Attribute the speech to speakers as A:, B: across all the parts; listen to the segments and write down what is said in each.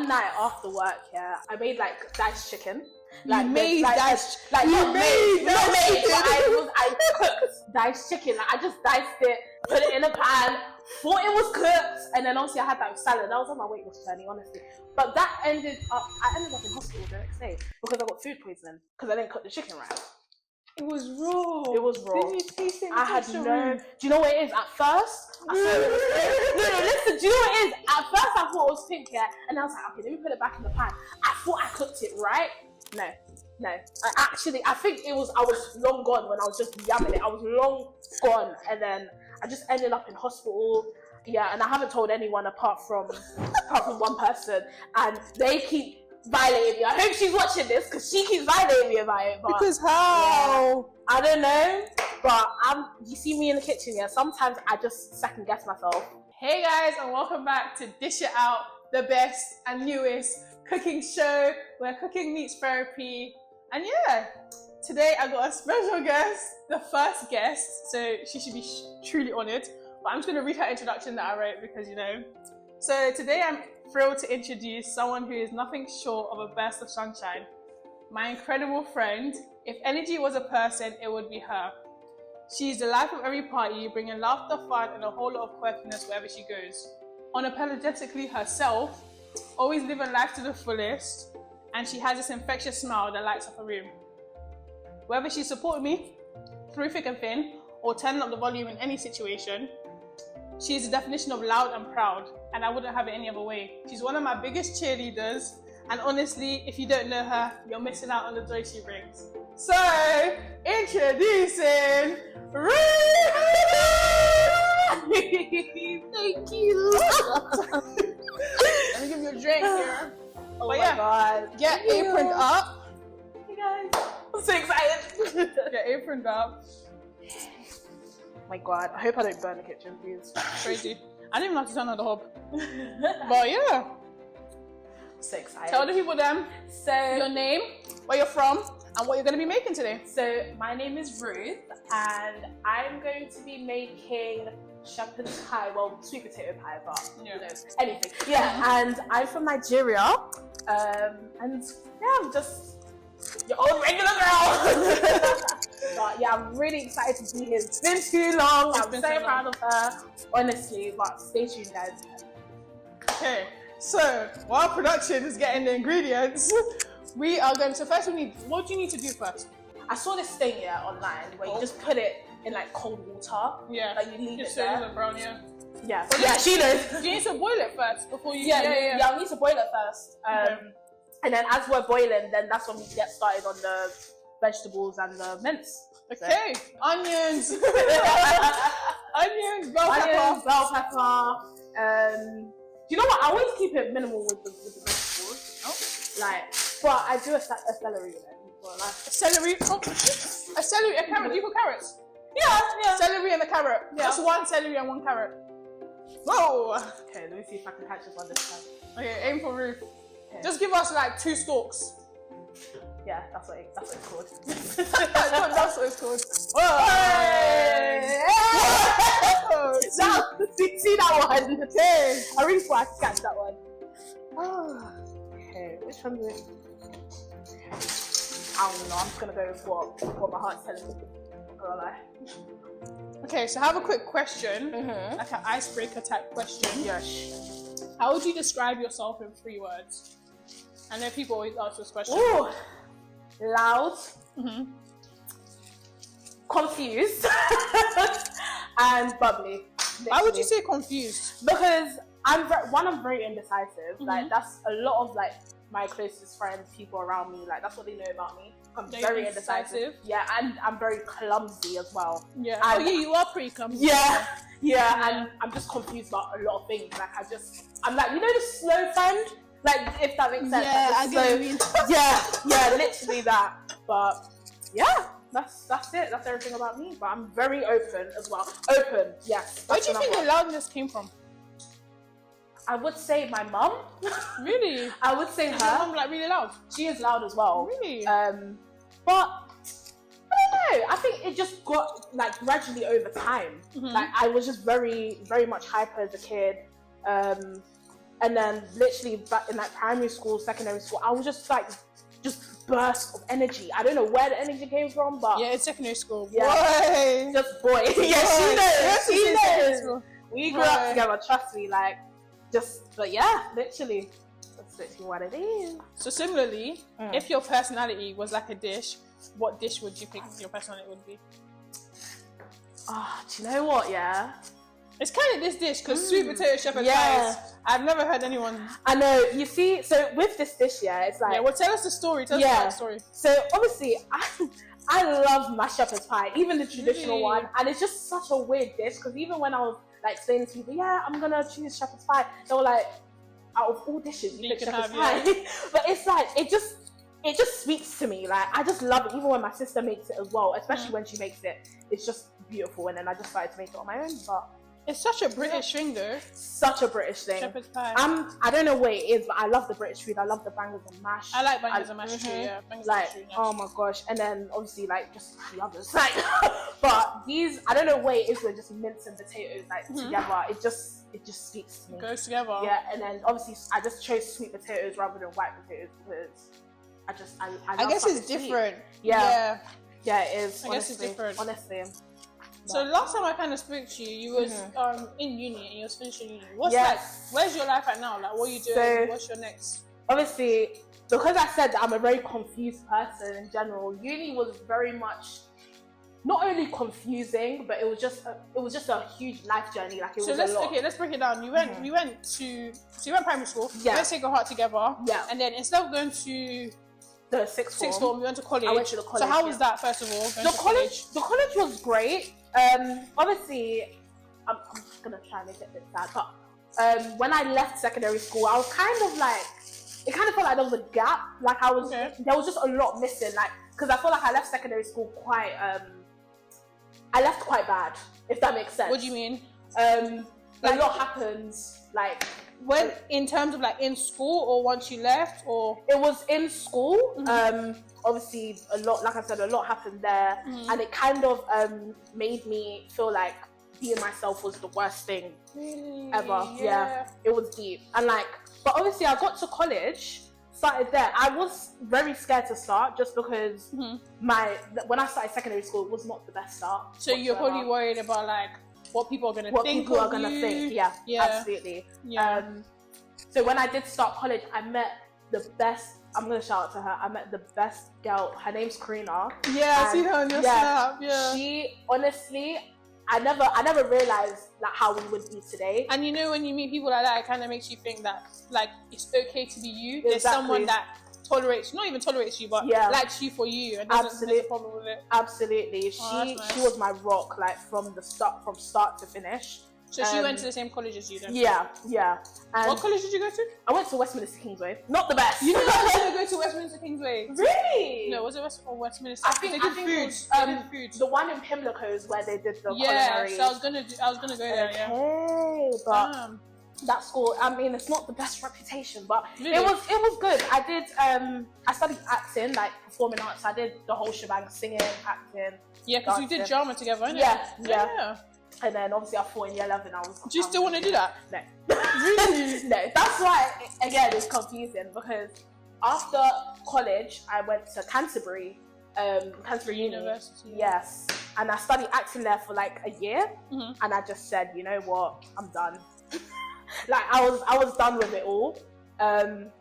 A: one night after work, I made like diced chicken.
B: I
A: cooked diced chicken. Like, I just diced it, put it in a pan, thought it was cooked, and then obviously I had that with salad. That was on my weight loss journey, honestly. But I ended up in hospital the next day because I got food poisoning because I didn't cook the chicken right.
B: It was raw.
A: It was raw.
B: Did you taste it?
A: I had no. Do you know what it is? At first, no, listen. Do you know what it is? At first, I thought it was pink, and I was like, okay, let me put it back in the pan. I thought I cooked it right. No. I think it was. I was long gone when I was just yamming it. I was long gone, and then I just ended up in hospital. Yeah, and I haven't told anyone apart from one person, and they keep violating me. I hope she's watching this because she keeps violating me about it. But,
B: because how?
A: Yeah, I don't know, but you see me in the kitchen. Yeah, sometimes I just second guess myself.
B: Hey guys, and welcome back to Dish It Out, the best and newest cooking show where cooking meets therapy. And yeah, today I got a special guest, the first guest, so she should be truly honored. But I'm just going to read her introduction that I wrote because, So today I'm thrilled to introduce someone who is nothing short of a burst of sunshine. My incredible friend. If energy was a person, it would be her. She's the life of every party, bringing laughter, fun, and a whole lot of quirkiness wherever she goes. Unapologetically herself, always living life to the fullest, and she has this infectious smile that lights up a room. Whether she's supporting me through thick and thin, or turning up the volume in any situation, she is the definition of loud and proud, and I wouldn't have it any other way. She's one of my biggest cheerleaders, and honestly, if you don't know her, you're missing out on the joy she brings. So, introducing Ruth!
A: Thank you.
B: Let me give you a drink here.
A: Oh my god.
B: Get aproned up.
A: Hey guys. I'm so excited.
B: Get aproned up.
A: Oh my god. I hope I don't burn the kitchen, please.
B: Crazy. I didn't even have to turn on the hob. But yeah.
A: I'm so excited.
B: Tell the people then your name, where you're from, and what you're going to be making today.
A: So my name is Ruth, and I'm going to be making shepherd's pie, well, sweet potato pie, but anything. Yeah, and I'm from Nigeria, and yeah, I'm just your old regular girl. But yeah, I'm really excited to be here. It's been too long. I'm so proud of her, honestly. But stay tuned, guys.
B: Okay, so while production is getting the ingredients, we are going to first. What do you need to do first?
A: I saw this thing online where you just put it in like cold water.
B: Yeah.
A: Like you leave
B: just
A: it
B: so
A: there.
B: it brown, yeah.
A: Yeah. Yeah, she knows.
B: Do you need to boil it first before you?
A: Yeah. I need to boil it first.
B: Okay.
A: And then as we're boiling, then that's when we get started on the vegetables and the mince.
B: Okay. So. Onions. Onions, bell pepper.
A: Do you know what? I always keep it minimal with the vegetables.
B: Oh.
A: Like, but I do a celery with it.
B: A celery, a carrot. Do you put carrots?
A: Yeah.
B: Celery and a carrot. Yeah. Just one celery and one carrot. Whoa.
A: Okay, let me see if I can catch this one this time.
B: Okay, aim for Ruth.
A: Okay.
B: Just give us like 2 stalks.
A: Yeah, that's what it's called.
B: That's what it's called.
A: Hey! See that one?
B: Okay.
A: I really thought I could catch that one. Okay, which one is it? I don't know. I'm just gonna go with what my heart's telling me. I'm gonna lie.
B: Okay, so I have a quick question, like an icebreaker type question.
A: Yes.
B: How would you describe yourself in 3 words? I know people always ask this question.
A: Ooh, loud, confused, and bubbly. Literally.
B: Why would you say confused?
A: Because I'm very indecisive. Like that's a lot of like my closest friends, people around me, like that's what they know about me. I'm very indecisive. Yeah, and I'm very clumsy as well.
B: Yeah. And, you are pretty clumsy.
A: Yeah, and I'm just confused about a lot of things. Like I'm like, the slow friend? Like, if that makes sense.
B: Yeah, I get what you mean.
A: Yeah, literally that. But yeah, that's it. That's everything about me. But I'm very open as well. Open, yes.
B: Where do you think the loudness came from?
A: I would say my mum.
B: Really?
A: I would say her.
B: Is your mum like really loud?
A: She is loud as well.
B: Really?
A: But I don't know. I think it just got like gradually over time. Like I was just very, very much hyper as a kid. And then literally back in like primary school, secondary school, I was just like, just burst of energy. I don't know where the energy came from, but
B: yeah, it's secondary school.
A: Yeah.
B: Boy.
A: just boy. Yeah, she knows. We grew up together, trust me, like, but yeah, literally, that's literally what it is.
B: So similarly, if your personality was like a dish, what dish would you think your personality would be?
A: Oh, do you know what, yeah?
B: It's kind of this dish, because sweet potato shepherd's pie, I've never heard anyone...
A: I know, you see, so with this dish, yeah, it's like...
B: Yeah, well, tell us the story, tell us the story.
A: So, obviously, I love my shepherd's pie, even the traditional one, and it's just such a weird dish, because even when I was, like, explaining to people, yeah, I'm gonna choose shepherd's pie, they were like, out of all dishes, you pick shepherd's pie. But it's like, it just speaks to me, like, I just love it, even when my sister makes it as well, especially when she makes it, it's just beautiful, and then I just started to make it on my own, but...
B: It's such a British thing, though.
A: Such a British thing.
B: Shepherd's pie.
A: I don't know what it is, but I love the British food. I love the bangers and mash.
B: I like bangers and mash too, yeah.
A: Like, oh my gosh. And then obviously, like, just the others. Like, but these, I don't know what it is with just mince and potatoes, like, together. It just speaks to me.
B: Goes together.
A: Yeah, and then obviously, I just chose sweet potatoes rather than white potatoes because I
B: guess it's different.
A: Yeah. Yeah, it is.
B: I guess it's different.
A: Honestly.
B: So last time I kind of spoke to you, you was in uni and you was finishing uni. Where's your life at now? Like, what are you doing? So, what's your next?
A: Obviously, because I said that I'm a very confused person in general, uni was very much not only confusing, but it was just a huge life journey. Like it was a lot.
B: Okay, let's break it down. You went you went primary school. Yeah. You went Sacred Heart together. Yeah. And then instead of going to
A: the sixth form,
B: you went to college.
A: I went to the college.
B: So how was that, first of all?
A: The college was great. Obviously, I'm just gonna try and make it a bit sad, but when I left secondary school, I was kind of like, it kind of felt like there was a gap. Like there was just a lot missing. Like, because I felt like I left secondary school I left quite bad, if that makes sense.
B: What do you mean?
A: A lot happens, like.
B: When, in terms of like in school or once you left, or?
A: It was in school. Obviously a lot, like I said, a lot happened there, and it kind of made me feel like being myself was the worst thing ever. Yeah, it was deep. And like, but obviously I got to college, started there. I was very scared to start just because when I started secondary school, it was not the best start.
B: So you're probably worried about like what people are going to think.
A: What people are going to think, yeah, absolutely. Yeah. So when I did start college, I met the best, I'm going to shout out to her, I met the best girl, her name's Karina.
B: Yeah, I see her on your snap, yeah.
A: She, honestly, I never realised like how we would be today.
B: And you know, when you meet people like that, it kind of makes you think that like it's okay to be you. There's someone that not even tolerates you, but likes you for you and doesn't have a problem with it.
A: Absolutely. She was my rock, like from start to finish.
B: So she went to the same college as you then?
A: Yeah. And
B: what college did you go to?
A: I went to Westminster Kingsway. Not the best.
B: You know I was going to go to Westminster Kingsway.
A: Really?
B: No, was it Westminster? I think
A: they did food. The one in Pimlico is where they did the culinary.
B: So I was gonna go there.
A: Okay, but that school, I mean, it's not the best reputation, but it was good. I did I studied acting, like performing arts. I did the whole shebang, singing, acting.
B: Yeah, because we did drama together, innit?
A: Yeah. And then obviously I thought in year 11 I was.
B: Do you still want to do that?
A: No. Really? No. That's why again it's confusing, because after college I went to Canterbury
B: University.
A: Yes. And I studied acting there for like a year, and I just said, you know what, I'm done. Like I was done with it all. And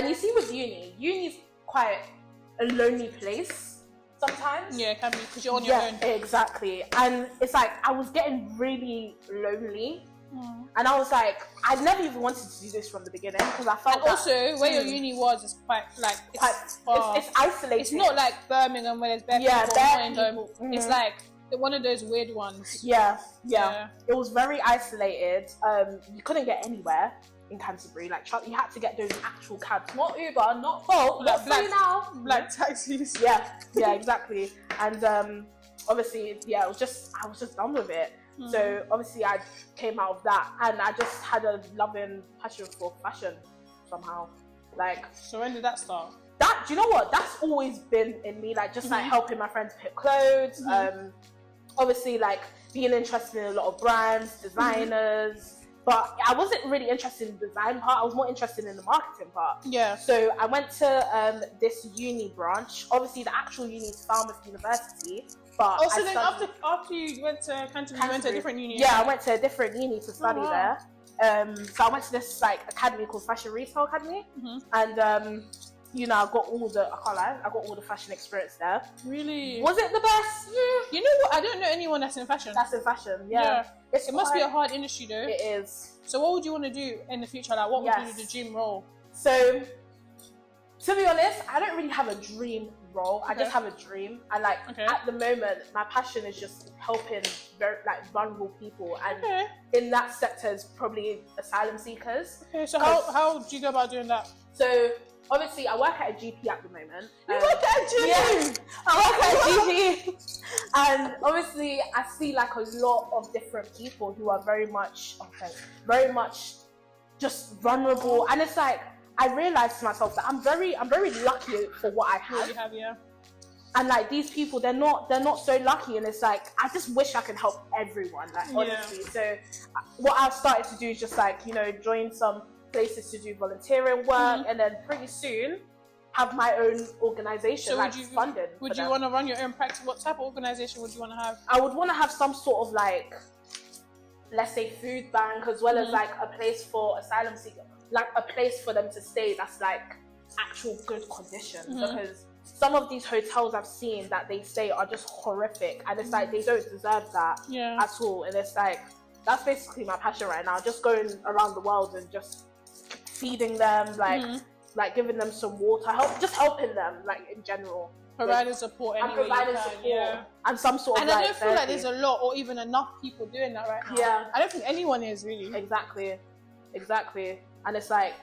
A: you see with uni's quite a lonely place sometimes.
B: Yeah, it can be, because you're on your own.
A: Exactly. And it's like I was getting really lonely. And I was like, I never even wanted to do this from the beginning, because I felt.
B: And also, where your uni was is quite like far.
A: It's isolated.
B: It's not like Birmingham where there's bare people. It's like one of those weird ones. Yeah.
A: It was very isolated. You couldn't get anywhere in Canterbury. Like you had to get those actual cabs, not Uber, not Bolt, not free now.
B: Like taxis.
A: Yeah, exactly. And obviously, I was just done with it. So obviously I came out of that, and I just had a loving passion for fashion somehow. Like,
B: so when did that start?
A: That, do you know what? That's always been in me. Like just like helping my friends pick clothes. Obviously like being interested in a lot of brands, designers, but I wasn't really interested in the design part. I was more interested in the marketing part.
B: Yeah.
A: So I went to this uni branch. Obviously, the actual uni is Falmouth University. But
B: oh, so then after you went to Canterbury, you went to a different uni?
A: Yeah, I went to a different uni to study there. So I went to this like academy called Fashion Retail Academy, and you know, I got all the fashion experience there.
B: Really?
A: Was it the best?
B: You know what? I don't know anyone that's in fashion.
A: That's in fashion, yeah.
B: It must be a hard industry though.
A: It is.
B: So what would you want to do in the future? Like, what would you do the dream role?
A: So, to be honest, I don't really have a dream role. I just have a dream. And like, at the moment, my passion is just helping very like vulnerable people. And in that sector is probably asylum seekers.
B: Okay, so how do you go about doing that?
A: So, obviously, I work at a GP at the moment.
B: You work at a GP?
A: Yeah, I work at a GP. And obviously, I see like a lot of different people who are very much just vulnerable. And it's like, I realized to myself that I'm very lucky for what I have.
B: You have, yeah.
A: And like these people, they're not so lucky. And it's like, I just wish I could help everyone, like honestly. So what I've started to do is just like, you know, join some places to do volunteering work, and then pretty soon have my own organization, so like funded.
B: Would you want to run your own practice? What type of organization would you want to have?
A: I would want to have some sort of like, let's say, food bank, as well as like a place for asylum seekers, like a place for them to stay that's like actual good conditions, because some of these hotels I've seen that they stay are just horrific, and it's like they don't deserve that at all. And it's like, that's basically my passion right now, just going around the world and just feeding them, like giving them some water, helping them like in general.
B: Providing support anyway.
A: And some sort of
B: and I don't feel like there's a lot or even enough people doing that right now.
A: Yeah.
B: I don't think anyone is really.
A: Exactly. And it's like,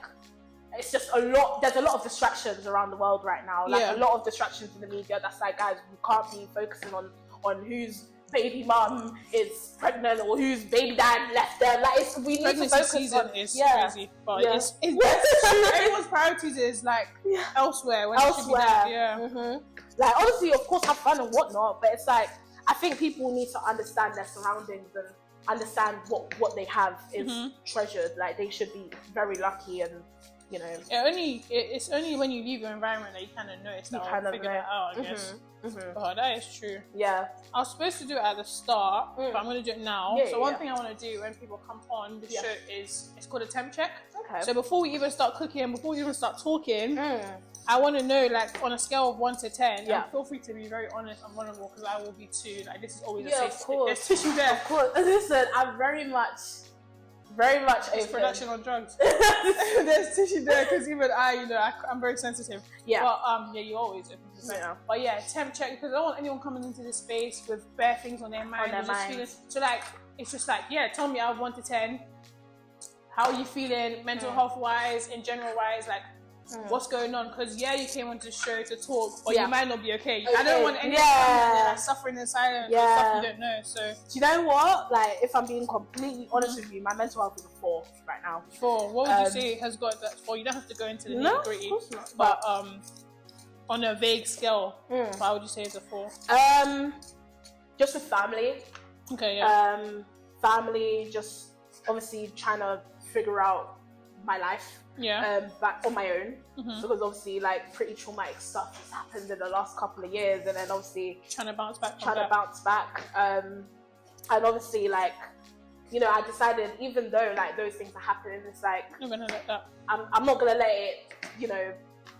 A: it's just a lot, there's a lot of distractions around the world right now. Like a lot of distractions in the media that's like, guys, we can't be focusing on whose baby mum is pregnant or whose baby dad left them. Like, we need to focus
B: season
A: on
B: is crazy, but it's everyone's priorities is like elsewhere. When
A: elsewhere, like obviously, of course, have fun and whatnot, but it's like, I think people need to understand their surroundings and understand what they have is treasured. Like, they should be very lucky, and you know,
B: it's only when you leave your environment that you kind of notice that, or figure that out, I guess. Oh, that is true.
A: Yeah.
B: I was supposed to do it at the start, but I'm going to do it now. So one thing I want to do when people come on the show is, it's called a temp check. Okay. So before we even start cooking, before we even start talking, I want to know, like, on a scale of 1 to 10, and feel free to be very honest and vulnerable, because I will be too. Like, this is always a safe. There's tissue there.
A: Of course. Listen, I'm very much
B: it's production on drugs. There's tissue there, because even I'm very sensitive. Yeah. But you always open. But yeah, temp check, because I don't want anyone coming into this space with bare things on their mind. So like, it's just like, tell me out of 1 to 10. How are you feeling, mental health wise, in general wise, like what's going on? Because you came onto the show to talk, but you might not be okay. I don't want anyone like, suffering in silence or stuff you don't know. So
A: do you know what? Like, if I'm being completely honest with you, my mental health is a 4 right now.
B: 4. What would you say has got that 4? You don't have to go into the nitty gritty, but on a vague scale, why would you say it's a 4?
A: Just with family.
B: Okay.
A: Family, just obviously trying to figure out my life. Back on my own, because obviously, like, pretty traumatic stuff has happened in the last couple of years, and then obviously
B: trying to bounce back.
A: And obviously, like, you know, I decided, even though like those things are happening, it's like,
B: I'm gonna let that.
A: I'm not gonna let it, you know,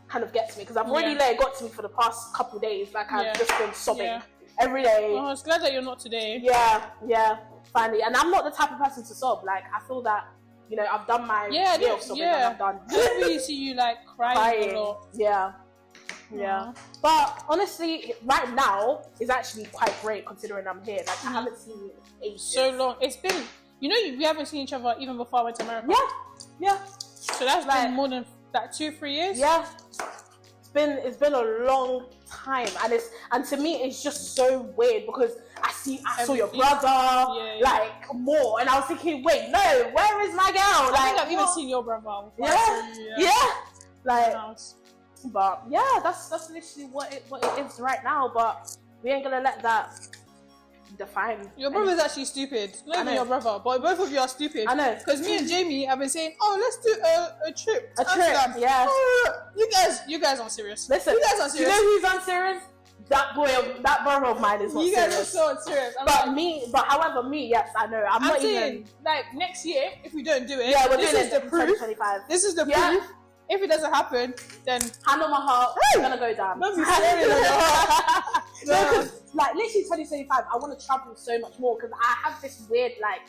A: kind of get to me, because I've already let it got to me for the past couple of days. Like, I've just been sobbing every day.
B: Well, I was glad that you're not today.
A: Yeah, finally. And I'm not the type of person to sob. Like, I feel that, you know, I've done my year of sobbing, and I'm done.
B: I don't really see you like crying a lot.
A: Yeah. But honestly, right now is actually quite great, considering I'm here. Like, I haven't seen you in ages.
B: So long. It's been, you know, we haven't seen each other even before I went to America.
A: Yeah.
B: So that's like been more than that 2-3 years.
A: Yeah. It's been a long time, and to me it's just so weird, because I saw your brother like more, and I was thinking, wait, no, where is my girl?
B: I think I've even seen your brother.
A: Like, but yeah, that's literally what it is right now. But we ain't gonna let that define.
B: Your brother's actually stupid. Not even
A: know.
B: your brother, but both of you are stupid.
A: I know.
B: Because me and Jamie have been saying, "Oh, let's do a trip."
A: A
B: to
A: trip,
B: Amsterdam."
A: yeah.
B: Oh, you guys aren't serious.
A: Listen,
B: you guys aren't
A: do you
B: serious.
A: know who's unserious? That brother of mine is not
B: You guys
A: serious.
B: are so serious.
A: However, yes, I know. I'm not
B: saying,
A: even.
B: like next year, if we don't do it,
A: Yeah, we're
B: this
A: doing
B: is
A: it
B: the
A: in
B: proof.
A: 2025.
B: This is the
A: Yeah.
B: proof. If it doesn't happen, then
A: Hand on my heart, I'm gonna go down.
B: don't be serious.
A: No, because like literally 2025, I want to travel so much more because I have this weird like,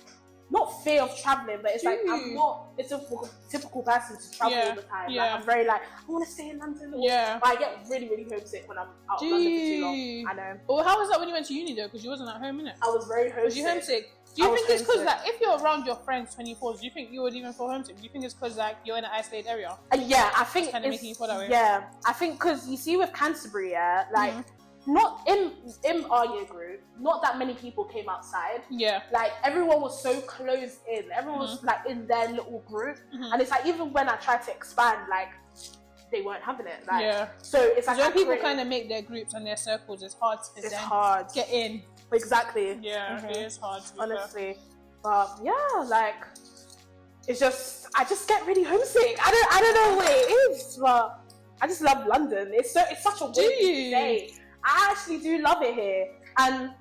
A: not fear of traveling, but it's like I'm not a typical person to travel all the time.
B: Yeah.
A: Like I'm very like I want to stay in London.
B: Yeah.
A: But I get really really homesick when I'm out of London for too long. I know.
B: Well, how was that when you went to uni though? Because you wasn't at home, innit?
A: I was very homesick.
B: Was you homesick? Do you
A: I
B: think
A: was
B: it's because
A: homesick.
B: like if you're around your friends 24, do you think you would even feel homesick? Do you think it's because like you're in an isolated area?
A: Yeah, I think
B: Kinda
A: it's
B: making you feel that way.
A: Yeah, I think because you see with Canterbury, yeah, like not in our year group, not that many people came outside.
B: Yeah.
A: Like everyone was so closed in. Everyone was like in their little group, and it's like even when I tried to expand, like they weren't having it. Like,
B: Yeah.
A: So it's like
B: When people kind of make their groups and their circles, it's hard to
A: it's hard.
B: get in.
A: Exactly.
B: Yeah, it is hard. To be fair.
A: Honestly, but yeah, like it's just I just get really homesick. I don't know what it is, but I just love London. It's such a weird thing to say. I actually do love it here, and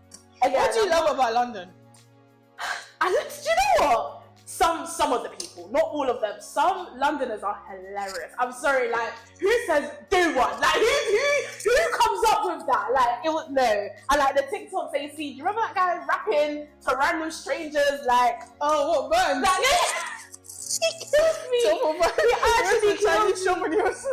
A: again,
B: What do you love about London?
A: do you know what? Some of the people, not all of them. Some Londoners are hilarious. I'm sorry, like who says do one? Like who comes up with that? Like it was no. And like the TikToks they see. Do you remember that guy rapping to random strangers? Like
B: Oh, what Burns?
A: that he kills me. He actually kills me.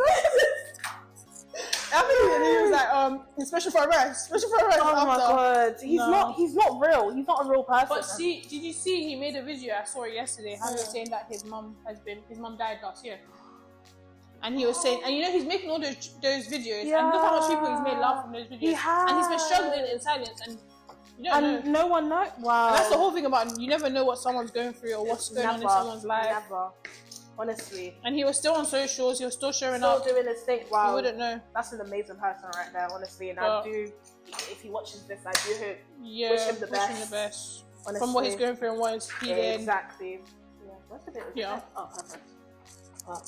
B: I think he was like, special fried rice. Special fried rice.
A: Oh my god, he's not real. He's not a real person.
B: But see, did you see he made a video? I saw it yesterday. How he was saying that his mum died last year, and he was saying, and you know he's making all those videos, and look how much people he's made laugh from those videos, and he's been struggling in silence, and you don't know.
A: No one knows. Wow,
B: And that's the whole thing about you never know what someone's going through or what's going on in someone's life.
A: Never. Honestly.
B: And he was still on socials. He was still showing
A: Still
B: up.
A: doing his thing. Wow.
B: You wouldn't know.
A: That's an amazing person right there, honestly. And I do, if he watches this, I do hope.
B: Yeah,
A: wish him the best. Honestly.
B: From what he's going through and what he's feeling.
A: Exactly. Yeah. That's a bit.
B: Yeah.
A: Oh, perfect. Oh.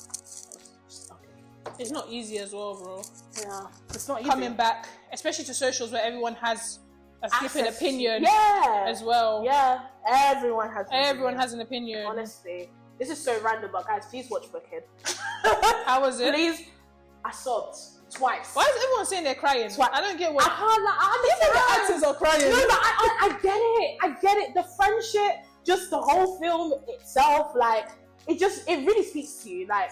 A: Okay.
B: It's not easy as well, bro.
A: Yeah. It's not easy.
B: Coming back, especially to socials where everyone has a flipping opinion.
A: Yeah.
B: As well.
A: Yeah. Everyone has.
B: Everyone has an opinion.
A: Honestly. This is so random, but guys, please watch Wicked.
B: How was it?
A: Please. I sobbed twice.
B: Why is everyone saying they're crying? I don't get what.
A: I can't. Like, I
B: Even the
A: understand.
B: actors are crying.
A: No, but I get it. I get it. The friendship, just the whole film itself, like it really speaks to you. Like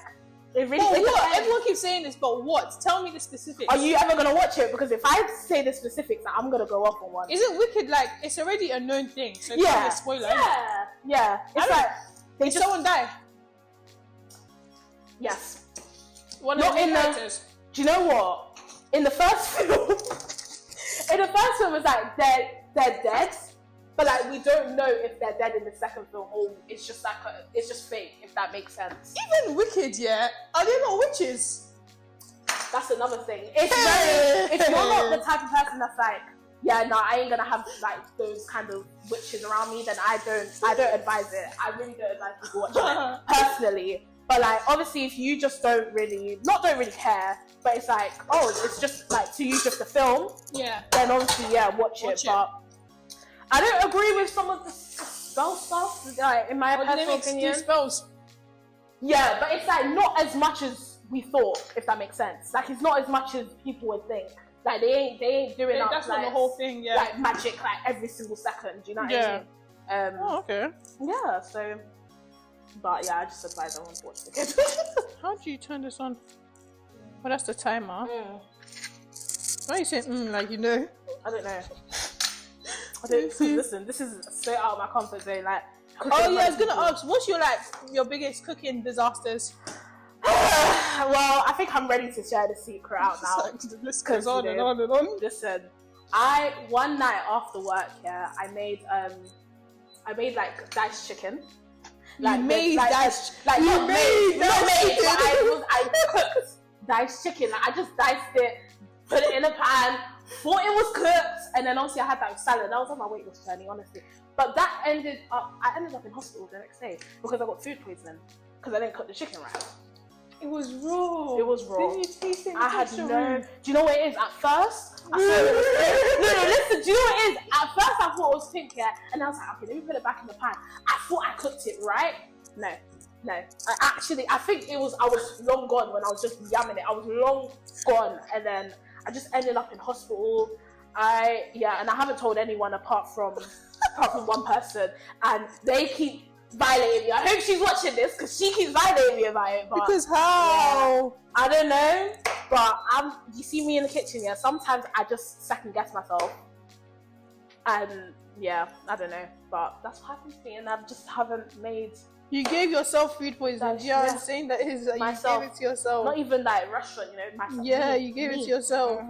A: it really.
B: But
A: it
B: what?
A: depends.
B: Everyone keeps saying this, but what? Tell me the specifics.
A: Are you ever gonna watch it? Because if I say the specifics, I'm gonna go off on one.
B: Isn't Wicked like it's already a known thing? So it's
A: Yeah.
B: not a spoiler.
A: Yeah. It's like
B: Did someone die?
A: Yes.
B: One of the main characters.
A: Do you know what? In the first film, it's like they're dead, but like we don't know if they're dead in the second film or it's just like it's just fake. If that makes sense.
B: Even Wicked, yeah. Are they not witches?
A: That's another thing. It's very, if you're not the type of person that's like, yeah, no, I ain't gonna have like those kind of witches around me, then I don't advise it. I really don't advise people watching it personally. But like, obviously, if you just don't really care, but it's like, oh, it's just like to you just a film.
B: Yeah.
A: Then obviously, yeah, watch it. But I don't agree with some of the spell stuff. Like, in my personal opinion,
B: spells.
A: Yeah, but it's like not as much as we thought, if that makes sense. Like it's not as much as people would think. Like they ain't doing up
B: that's
A: like,
B: not the whole thing, yeah.
A: Like magic like every single second, do you know what I mean?
B: Oh, okay.
A: Yeah, so but yeah, I just advise everyone to watch the kid.
B: How do you turn this on? Well, that's the timer. Why are you saying like you know?
A: I don't know. Listen, this is so out of my comfort zone, like
B: oh yeah, I was gonna ask, what's your biggest cooking disasters?
A: Well, I think I'm ready to share the secret out now.
B: The list goes on and on and on.
A: Listen, one night after work, yeah, I made like diced chicken.
B: Like, you made diced chicken.
A: I cooked diced chicken. Like I just diced it, put it in a pan, thought it was cooked, and then obviously I had that salad. That was on my weight loss journey, honestly. But I ended up in hospital the next day because I got food poisoning because I didn't cook the chicken right.
B: It was raw.
A: It was raw.
B: Didn't you taste it?
A: I had no. Do you know what it is? At first, I thought it was no. Listen. Do you know what it is? At first, I thought it was pink, yeah, and I was like, okay, let me put it back in the pan. I thought I cooked it right. No. I think I was long gone when I was just yamming it. I was long gone, and then I just ended up in hospital. And I haven't told anyone apart from one person, and they keep violating me. I hope she's watching this because she keeps violating me about it. But,
B: because how?
A: Yeah, I don't know, but you see me in the kitchen, yeah. Sometimes I just second guess myself, and yeah, I don't know, but that's what happened to me, and I just haven't made.
B: You gave yourself food poisoning. Do you know what I'm saying? That is that
A: myself.
B: You gave it to yourself.
A: Not even like restaurant, myself.
B: Yeah, you gave it to yourself.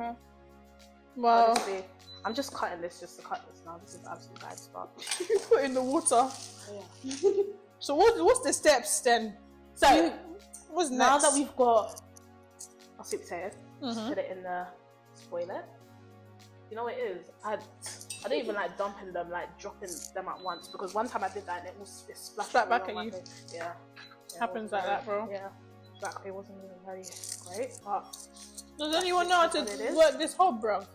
B: Wow.
A: Honestly, I'm just cutting this just to cut this now. This is absolute bad stuff.
B: You put in the water.
A: Yeah.
B: So what's the steps then?
A: So
B: what's next?
A: Now that we've got our sweet potato, put it in the spoiler. You know what it is? I don't even like dumping them, like dropping them at once, because one time I did that and it splashed
B: back at you.
A: Yeah.
B: Happens like that, bro.
A: Yeah. That it wasn't even very great, but
B: does anyone know how to work this hob, bro?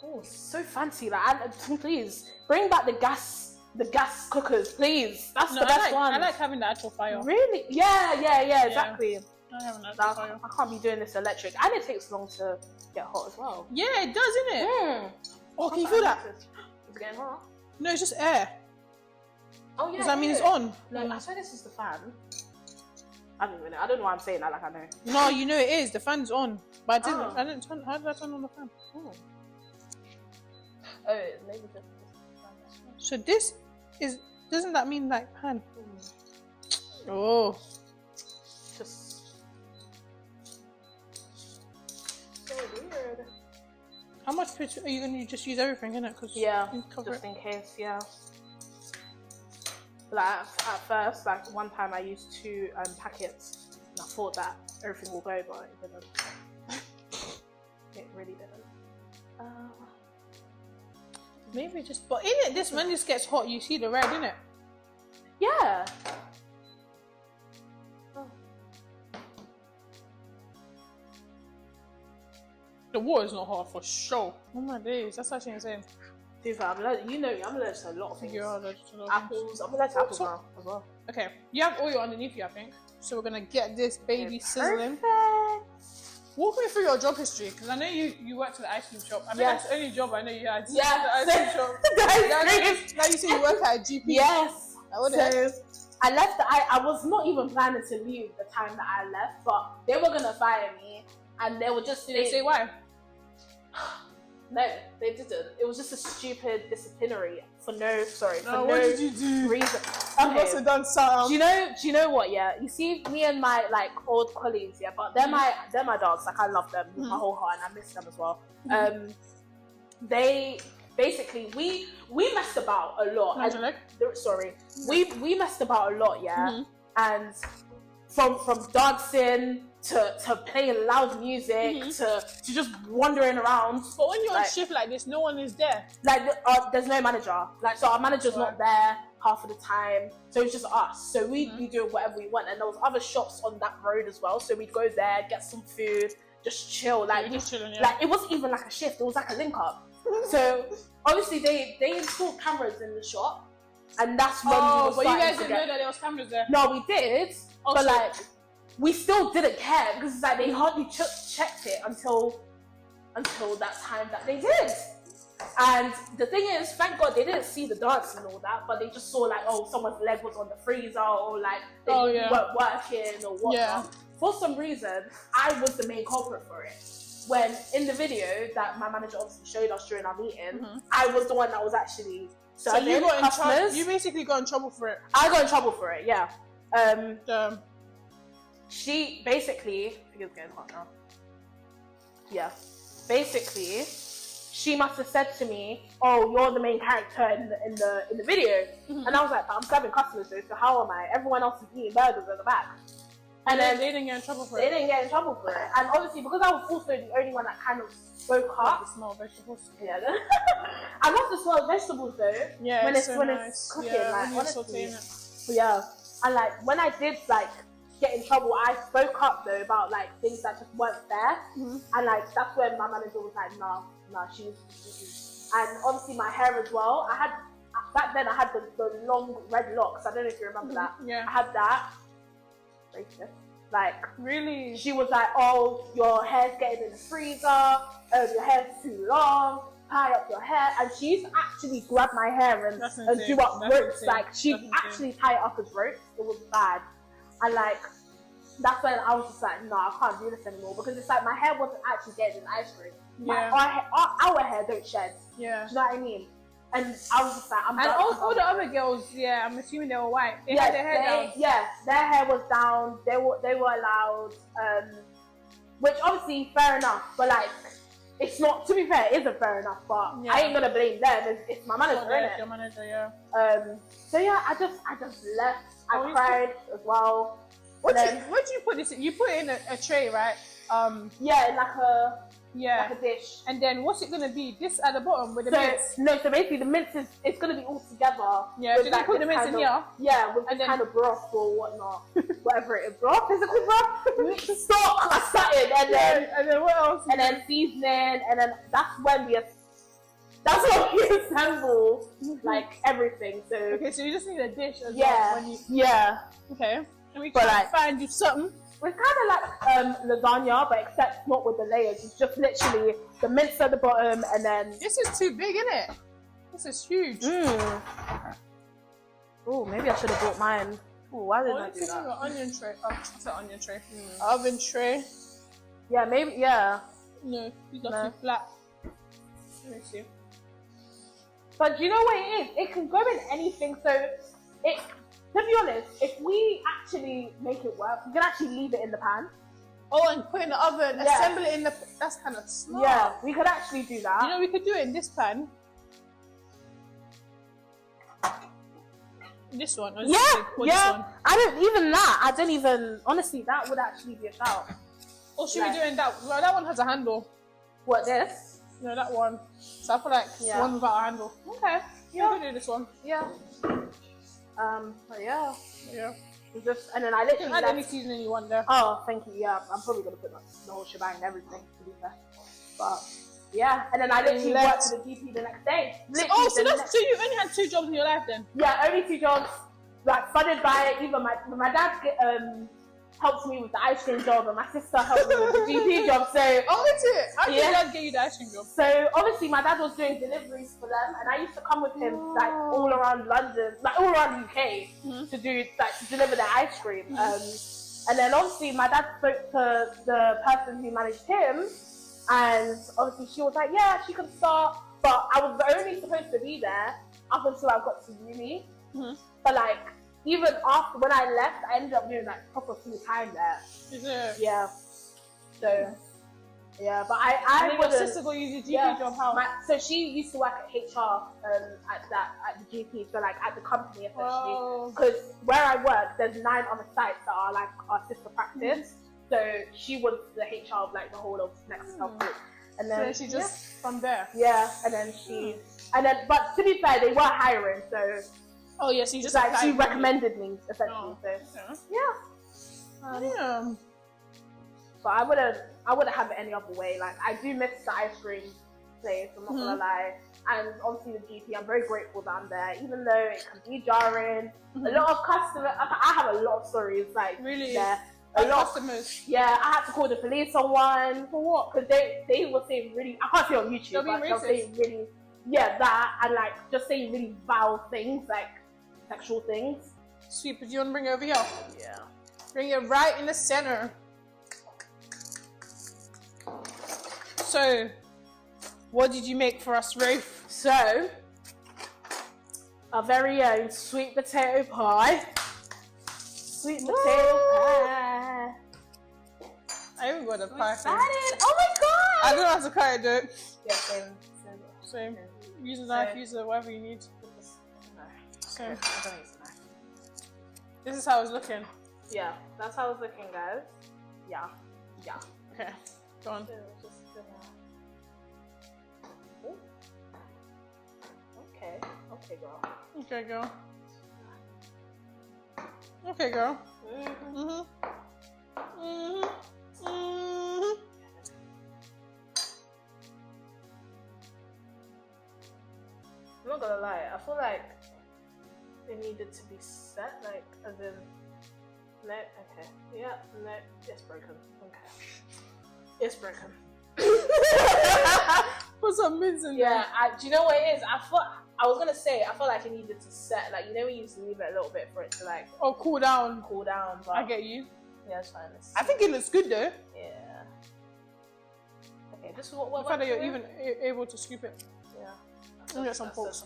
A: Oh, so fancy! Like, please bring back the gas cookers, please. That's the best one.
B: I like having the actual fire.
A: Really? Yeah, exactly.
B: I
A: can't be doing this electric, and it takes long to get hot as well.
B: Yeah, it does, isn't it? Oh, can you feel that?
A: It's getting hot.
B: No, it's just air.
A: Oh yeah.
B: Does that mean it's on?
A: No, I swear this is the fan. I don't know. I don't know why I'm saying that like I know.
B: No, you know it is. The fan's on, but I didn't turn. How did I turn on the fan?
A: Oh, maybe just.
B: So this is. Doesn't that mean like pan? Oh.
A: Just so weird.
B: How much are you going to just use everything in it?
A: Yeah, just in case, yeah. Like at first, like one time I used 2 packets and I thought that everything will go, but it didn't. It really didn't.
B: Maybe just, but in it, when this gets hot, you see the red, innit?
A: Yeah.
B: The water's not hot for sure. Oh my days, that's actually insane.
A: Dude, I'm allergic to a lot of things.
B: You're allergic to a lot of
A: apples. I'm allergic to apples now as well.
B: Okay, you have oil underneath you, I think. So we're gonna get this baby sizzling.
A: Perfect.
B: Walk me through your job history, because I know you worked at the ice cream shop. I mean, that's the only job I know you had.
A: Yeah,
B: the ice cream shop. Now you say you work at a GP.
A: Yes.
B: So
A: I left. I was not even planning to leave the time that I left, but they were gonna fire me, and they were just.
B: Did they say why?
A: No, they didn't. It was just a stupid disciplinary for no
B: what did you do?
A: reason.
B: You must have done something.
A: Do you know what? Yeah, you see, me and my like old colleagues, yeah, but they're my dogs. Like I love them with my whole heart, and I miss them as well. They basically we messed about a lot. We messed about a lot, yeah, and from dancing to playing loud music to just wandering around.
B: But when you're on shift like this, no one is there.
A: Like there's no manager. Like so, our manager's not there half of the time. So it's just us. So we'd be doing whatever we want, and there was other shops on that road as well. So we'd go there, get some food, just chill. Like
B: just chilling,
A: like it wasn't even like a shift. It was like a link up. So obviously they installed cameras in the shop, and that's when.
B: But you guys didn't know that there was cameras there.
A: No, we did, but like. We still didn't care because it's like they hardly checked it until that time that they did. And the thing is, thank God they didn't see the dance and all that, but they just saw like, oh, someone's leg was on the freezer, or like they weren't working or whatnot. Yeah. For some reason, I was the main culprit for it. When in the video that my manager obviously showed us during our meeting, I was the one that was actually
B: so you got in trouble. You basically got in trouble for it.
A: I got in trouble for it, yeah. She basically, I think it's getting hot now. Yeah. Basically, she must have said to me, "Oh, you're the main character in the video," and I was like, "I'm serving customers, though, so how am I? Everyone else is eating burgers at the back." And then
B: they didn't get in trouble for
A: they
B: it.
A: didn't get in trouble for it. And obviously, because I was also the only one that kind of spoke
B: Love
A: up.
B: the smell of vegetables.
A: Yeah. I love the smell of vegetables though.
B: Yeah,
A: when it's
B: so
A: when
B: nice.
A: it's cooking,
B: yeah,
A: like
B: when you're
A: honestly.
B: sauteing it.
A: Yeah. And like when I did like get in trouble, I spoke up though about like things that just weren't fair. And like that's when my manager was like, nah, she's. And obviously my hair as well. I had back then I had the long red locks. I don't know if you remember that.
B: Yeah.
A: I had that. Racist. Like
B: really,
A: she was like, oh, your hair's getting in the freezer. Your hair's too long. Tie up your hair. And she used to actually grab my hair and do up ropes. Like she actually tie it up as ropes. It was bad. And like that's when I was just like, no, I can't do this anymore because it's like my hair wasn't actually getting in the ice cream.
B: Yeah.
A: Our hair don't shed.
B: Yeah.
A: Do you know what I mean? And I was just like, I'm.
B: And all the other girls, yeah, I'm assuming they were white. They had their hair down.
A: Yeah, their hair was down. They were allowed, which obviously fair enough. But like, it's not. To be fair, it isn't fair enough. But I ain't gonna blame them. It's my manager, innit?
B: Your manager, yeah.
A: So yeah, I just left. I cried as well.
B: What do you put this in? You put it in a tray, right?
A: Yeah, in like a dish.
B: And then what's it gonna be? This at the bottom with the mince?
A: No, so basically the mince is it's gonna be all together.
B: Yeah, so they put the mince in here?
A: Yeah, with this kind of broth or whatnot. Whatever it is. Broth? Is it called broth? Stock or something. And then
B: what else?
A: And then seasoning, and then that's when we assemble like everything. So
B: okay, so you just need a dish as well.
A: Yeah.
B: Okay. And we can find you something.
A: It's kind of like lasagna, but except not with the layers. It's just literally the mince at the bottom, and then.
B: This is too big, isn't it? This is huge.
A: Oh, maybe I should have bought mine. Oh, why didn't I do that?
B: An onion tray. Oh, it's an onion tray. Oven tray.
A: Yeah, maybe. Yeah.
B: No, these are too flat. Let me see.
A: But do you know what it is? It can go in anything. So it. To be honest, if we actually make it work, we can actually leave it in the pan.
B: Oh, and put it in the oven, assemble it in the... That's kind of smart.
A: Yeah, we could actually do that.
B: You know, we could do it in this pan. This one? Or
A: this
B: one?
A: I don't even... Honestly, that would actually be a shout.
B: Or should we do it in that... Well, that one has a handle.
A: What, this?
B: No, that one. So I feel like one without a handle. Okay. Yeah, we can do this one.
A: Yeah. But yeah.
B: Yeah.
A: And then I literally
B: add any seasoning you want there.
A: Oh, thank you. Yeah, I'm probably gonna put the whole shebang and everything to be fair. But yeah, and then I literally worked for the GP the next day.
B: So you only had 2 jobs in your life then?
A: Yeah, only 2 jobs. Like funded by either my dad helped me with the ice cream job, and my sister helped me with the GP job. So
B: that's it. How did your dad get you the ice cream job?
A: So obviously my dad was doing deliveries for them, and I used to come with him like all around London, like all around the UK to deliver the ice cream. And then obviously my dad spoke to the person who managed him, and obviously she was like, yeah, she can start, but I was only supposed to be there up until I got to uni. But like, even after when I left, I ended up doing like proper full time there.
B: Is it?
A: Yeah. So yeah, but I
B: and then your sister got you the GP job. How?
A: So she used to work at HR at the GP, so like at the company essentially. Because where I work, there's 9 other sites that are like our sister practice. So she was the HR of like the whole of Nexus Health Group. And then
B: she just from there.
A: Yeah, and then but to be fair, they were hiring, so.
B: Oh yeah, so you just
A: like she recommended me essentially. But I wouldn't have it any other way. Like I do miss the ice cream place, I'm not gonna lie. And obviously the GP, I'm very grateful that I'm there, even though it can be jarring. A lot of customers, I have a lot of stories like
B: really
A: there.
B: A lot of customers.
A: Yeah, I had to call the police on one.
B: For what?
A: Because they were saying really, I can't see on YouTube, but they'll say really, that, and like just saying really foul things, like sexual things.
B: Sweet, but do you want to bring it over here?
A: Yeah.
B: Bring it right in the center. So, what did you make for us, Ruth?
A: So, our very own sweet potato pie. Sweet potato pie.
B: I even got a pie.
A: Oh my god!
B: I don't know how to cut it, dude.
A: Yeah, same.
B: Use a knife, use whatever you need. So,
A: I don't use a knife.
B: this is how it's looking.
A: Yeah, that's how it's looking, guys. Yeah.
B: Okay, go on.
A: So we're just gonna... Ooh. Okay, girl.
B: Okay, girl. Okay, girl.
A: Mm-hmm. I'm not gonna lie, I feel like it needed to be set, like, as in, no, okay, yeah, no, it's broken, okay, it's broken.
B: Put some mints in
A: Yeah, do you know what it is? I felt like it needed to set, like, you know when you used to leave it a little bit for it to, like,
B: cool down.
A: But
B: I get you.
A: yeah, it's fine.
B: I think it looks good though.
A: Yeah. Okay, this is
B: The
A: what
B: fact that you're even able to scoop it.
A: Yeah.
B: Let me get some forks.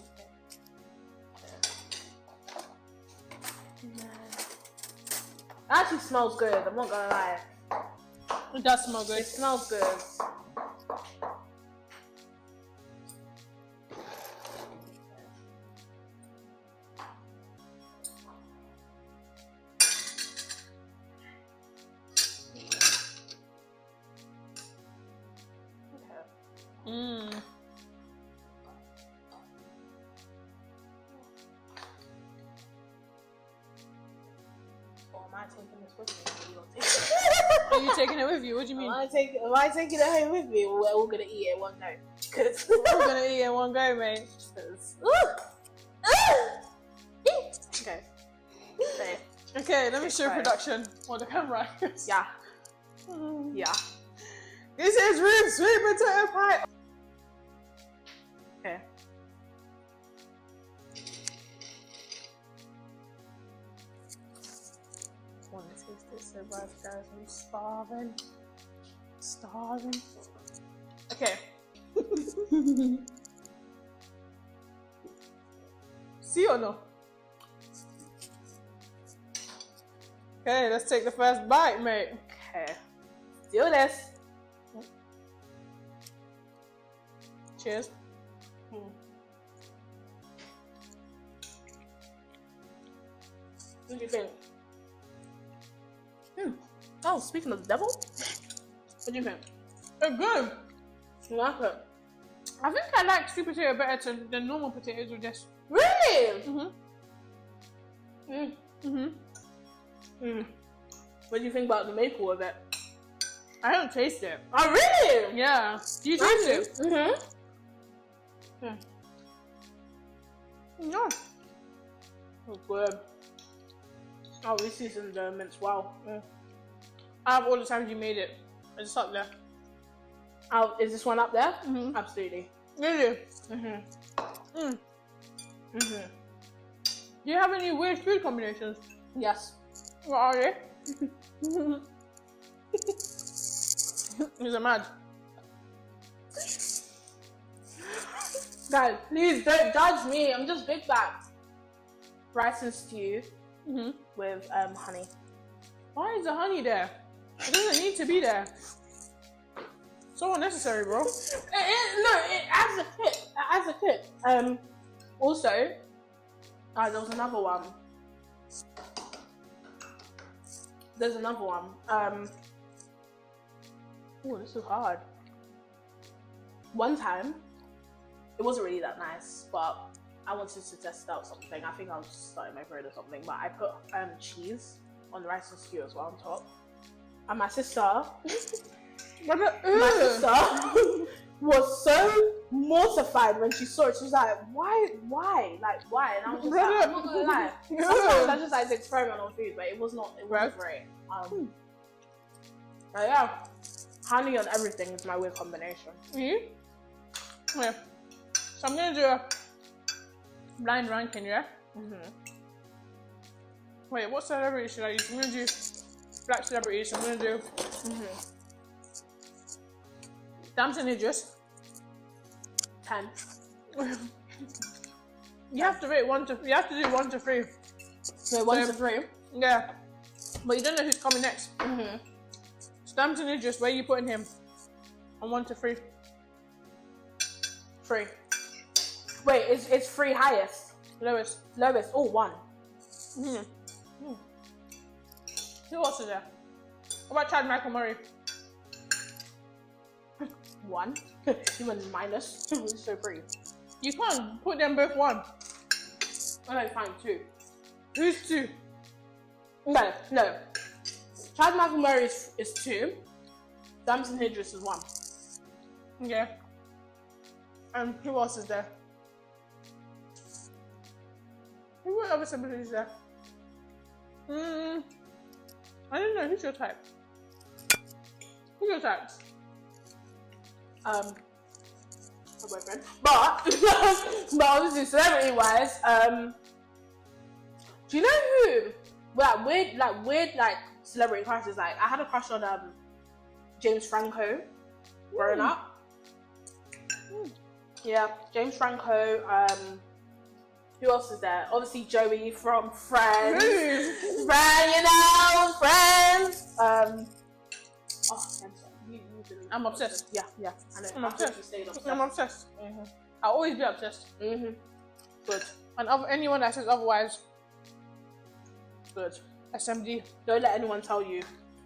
A: It actually smells good, I'm not gonna lie.
B: It does smell good.
A: It smells good.
B: Are you taking it with you? What do you mean?
A: Am I taking it home with me? We're all gonna eat it one go. Cause
B: we're gonna eat it in one go, mate.
A: Okay.
B: Okay, let me show production on the camera.
A: Yeah. Yeah.
B: This is Ruth's sweet potato pie.
A: Okay.
B: I want to taste this so bad, guys. I'm starving. Okay. See or no? Okay, let's take the first bite, mate.
A: Okay. Do this.
B: Cheers.
A: What do you think? Oh, speaking of the devil, what do you think?
B: It's good.
A: You like it?
B: I think I like sweet potato better than normal potatoes with this.
A: Really? What do you think about the maple of it?
B: I don't taste it.
A: Oh, really?
B: Yeah. Do you taste it? No.
A: Oh, good. Oh, we seasoned the mince. Wow.
B: Out of all the times you made it, it's up there.
A: Oh, is this one up there? Absolutely.
B: Really? Do you have any weird food combinations?
A: Yes.
B: What are they? Is it mad?
A: Guys, please don't judge me. I'm just big backed. Rice and stew with honey.
B: Why is the honey there? It doesn't need to be there. So unnecessary, bro.
A: It adds a kick. It adds a kick. Also, there was another one. There's another one. Oh, this is hard. One time, it wasn't really that nice, but I wanted to test out something. I think I was starting my bread or something, but I put cheese on the rice and stew as well on top. And my sister was so mortified when she saw it. She was like, why? Like, why? And I was just like, I'm not gonna lie. Sometimes I just like to experiment on food, but it wasn't great. But yeah, honey on everything is my weird combination.
B: Yeah. So I'm gonna do a blind ranking, yeah? Wait, what celebrity should I use? I'm gonna do black celebrities. I'm gonna do Damson Idris.
A: 10.
B: You have to rate you have to do 1 to 3.
A: So 1 to 3?
B: Yeah. But you don't know who's coming next. So Damson Idris, where are you putting him? On 1 to 3.
A: 3. Wait, it's 3 highest?
B: Lowest.
A: Lowest. Oh, 1.
B: Who else is there? What about Chad Michael Murray?
A: 1. Even minus. He's so pretty.
B: You can't put them both 1.
A: Okay, fine, 2.
B: Who's 2?
A: No. Chad Michael Murray is 2. Damson Idris is 1.
B: Yeah. And who else is there? Who other celebrities is there? I don't know. Who's your type? Who's your type?
A: My boyfriend. But obviously celebrity wise, do you know who? Weird celebrity crushes. Like I had a crush on James Franco growing up. Yeah, James Franco. Who else is there? Obviously Joey from Friends. Friends.
B: I'm obsessed.
A: Yeah, I know.
B: I'm obsessed.
A: Obsessed.
B: I'm obsessed. I'll always be obsessed.
A: Good.
B: And anyone that says otherwise, good. SMD.
A: Don't let anyone tell you,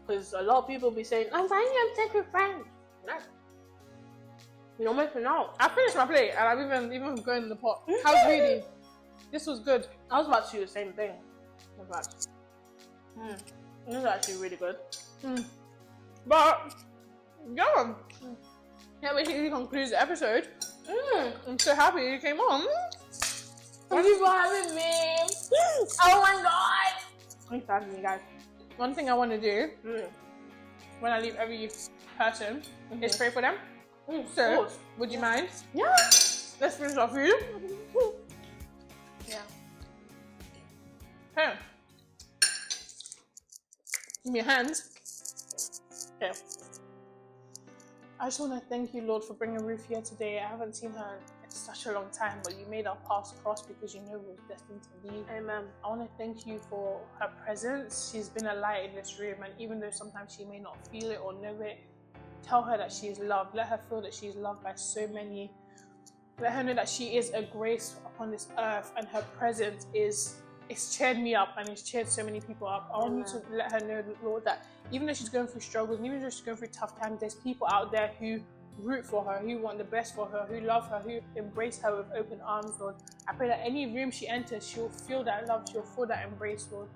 A: because a lot of people be saying, "I'm finding obsessed with Friends." No. You're missing out.
B: I finished my plate and I've even going in the pot. How's reading? This was good.
A: I was about to do the same thing. In fact. This is actually really good.
B: But yeah. That basically concludes the episode. I'm so happy you came on.
A: Thank you for having me. Oh my god. Thanks for having me, guys.
B: One thing I want to do when I leave every person is pray for them. So, would you mind?
A: Yeah.
B: Let's finish our food. Yeah. Okay. Give me your hands. Okay. I just want to thank you, Lord, for bringing Ruth here today. I haven't seen her in such a long time, but you made our paths cross because you know we were destined to be.
A: Amen.
B: I want to thank you for her presence. She's been a light in this room, and even though sometimes she may not feel it or know it, tell her that she is loved. Let her feel that she is loved by so many. Let her know that she is a grace upon this earth, and her presence it's cheered me up and it's cheered so many people up. I want you to let her know, Lord, that even though she's going through struggles, and even though she's going through tough times, there's people out there who root for her, who want the best for her, who love her, who embrace her with open arms, Lord. I pray that any room she enters, she'll feel that love, she'll feel that embrace, Lord.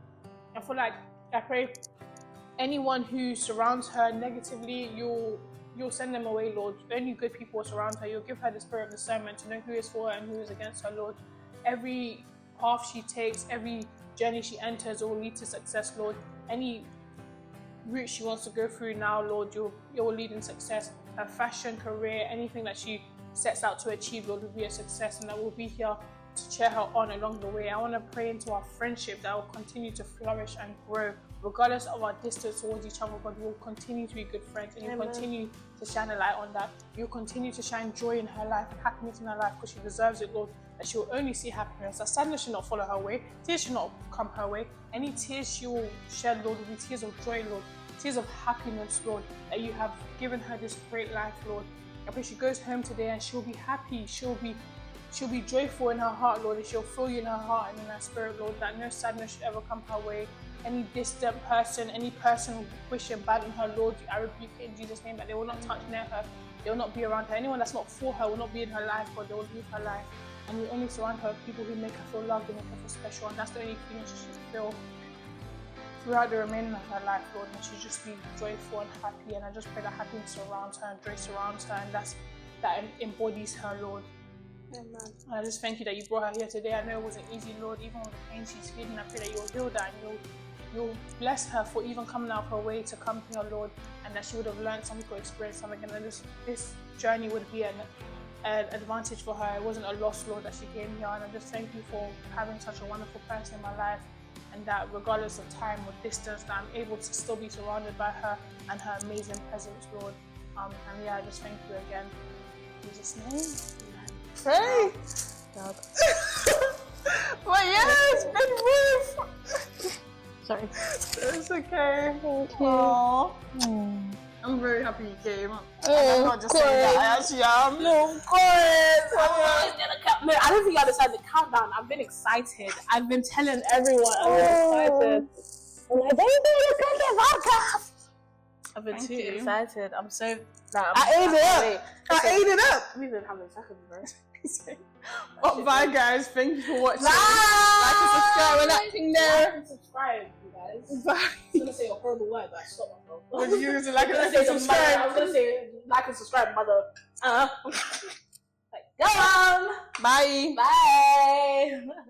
B: I feel like, I pray anyone who surrounds her negatively, you'll send them away, Lord. Only good people will surround her. You'll give her the spirit of discernment to know who is for her and who is against her, Lord. Every path she takes, every journey she enters will lead to success, Lord. Any route she wants to go through now, Lord, you will lead in success. Her fashion, career, anything that she sets out to achieve, Lord, will be a success, and that will be here to cheer her on along the way. I want to pray into our friendship that will continue to flourish and grow. Regardless of our distance towards each other, God, we'll continue to be good friends, and you'll continue to shine a light on that. You'll continue to shine joy in her life and happiness in her life, because she deserves it, Lord, that she will only see happiness. That sadness should not follow her way. Tears should not come her way. Any tears she will shed, Lord, will be tears of joy, Lord. Tears of happiness, Lord, that you have given her this great life, Lord. I pray she goes home today and she'll be happy. She'll be joyful in her heart, Lord, and she'll feel you in her heart and in her spirit, Lord, that no sadness should ever come her way. Any distant person, any person wishing bad on her, Lord, I rebuke it in Jesus' name, that they will not touch near her, they will not be around her. Anyone that's not for her will not be in her life, but they will leave her life. And you only surround her with people who make her feel loved and make her feel special, and that's the only feeling she should feel throughout the remainder of her life, Lord, and she just be joyful and happy. And I just pray that happiness surrounds her and joy surrounds her, and that embodies her, Lord. Amen. And I just thank you that you brought her here today. I know it wasn't easy, Lord, even with the pain she's feeling. I pray that you'll heal that, and you'll bless her for even coming out of her way to come here, Lord, and that she would have learned something or experienced something, and that this journey would be an advantage for her. It wasn't a loss, Lord, that she came here. And I just thank you for having such a wonderful person in my life, and that regardless of time or distance, that I'm able to still be surrounded by her and her amazing presence, Lord. And yeah, I just thank you again. In Jesus' name. Pray. Well, yes, been Ruth.
A: Sorry.
B: It's okay.
A: Thank you.
B: Aww. I'm very happy you came. I'm not just saying that, I actually am.
A: No, of course. No, I don't think I understand the countdown. I've been excited. I've been telling everyone I'm excited. I'm like, they do the cooking podcast. I've been
B: Thank
A: too
B: you.
A: excited. I'm so.
B: I ate it up. I ate it up.
A: I'm even having seconds, bro.
B: Oh, bye, guys. Thank you for watching.
A: Bye.
B: Like and subscribe. We're not ping there.
A: Like and subscribe, you guys.
B: Bye.
A: I was gonna say a horrible word, but I stopped myself.
B: What did you use? Like
A: I
B: and
A: was
B: subscribe.
A: gonna say like and subscribe, mother. Like, go on.
B: Bye.
A: Bye.